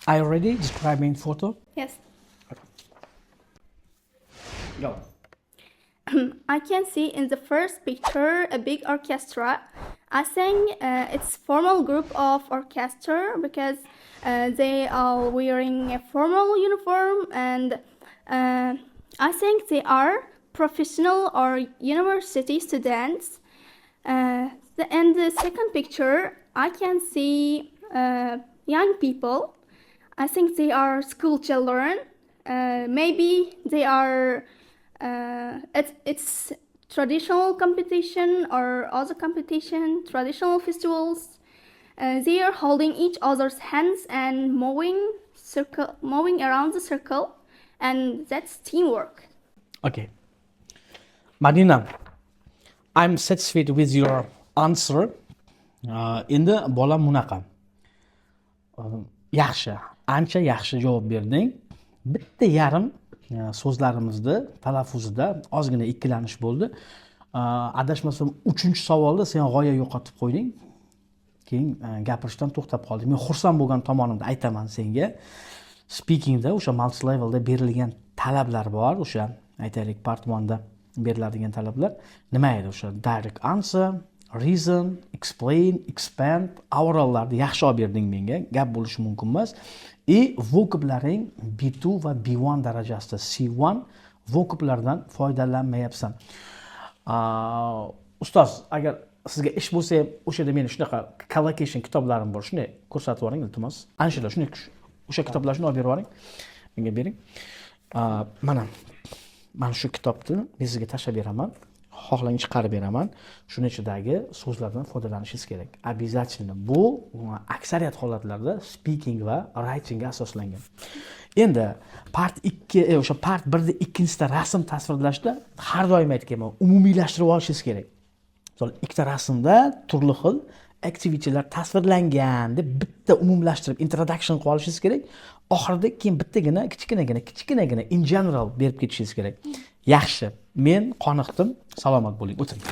Are you ready describing photo? Yes. Go. I can see in the first picture a big orchestra. I think it's formal group of orchestra because they are wearing a formal uniform, and I think they are professional or university students. In the second picture, I can see young people. I think they are school children. Maybe they are. It's traditional competition or other competition, traditional festivals. They are holding each other's hands and moving around the circle, and that's teamwork. Okay. Madina, I'm satisfied with your answer. Endi bola bunaqa. Yaxshi, ancha yaxshi javob berding. Bitta yarim so'zlarimizni talaffuzida ozgina ikkilanish bo'ldi. Adashmasam 3-savolda sen g'oya yo'qotib qo'yding. Keyin gapirishdan to'xtab qolding. Men xursand bo'lgan tomonimda aytaman senga. Speakingda o'sha multi levelda berilgan talablar bor, o'sha aytaylik part 1da beriladigan talablar. Nima edi o'sha direct answer, reason, explain, expand, orallarni yaxshi olib berding menga. Gap bo'lishi mumkin emas. Vocablaring B2 va B1 darajasida, C1 vocablardan foydalanmayapsan. Ustoz, agar sizga ish bo'lsa ham o'sha yerda meni shunaqa collocation kitoblarim bor, shunday ko'rsatib yuboring iltimos. Ana shular, shunday o'sha kitoblarni olib berib yuboring. Menga bering. Mana shu kitobni men sizga tashlab beraman. Xohlang chiqarib beraman. Shuning ichidagi so'zlardan foydalanishingiz kerak. Обязательно. Bu aksariyat holatlarda speaking va writing ga asoslangan. Endi part 2, o'sha part 1da ikkinchisida rasm tasvirlashda har doim aytganman, umumiylashtirib olishingiz kerak. Misol, ikkita rasmda turli xil activity'lar tasvirlangan deb bitta umumlashtirib introduction qilib olishingiz kerak. Oxirida keyin bittagina kichkinagina in general berib ketishingiz kerak. Yaxshi. Men qoniqdim. Salomat bo'ling. O'tiring.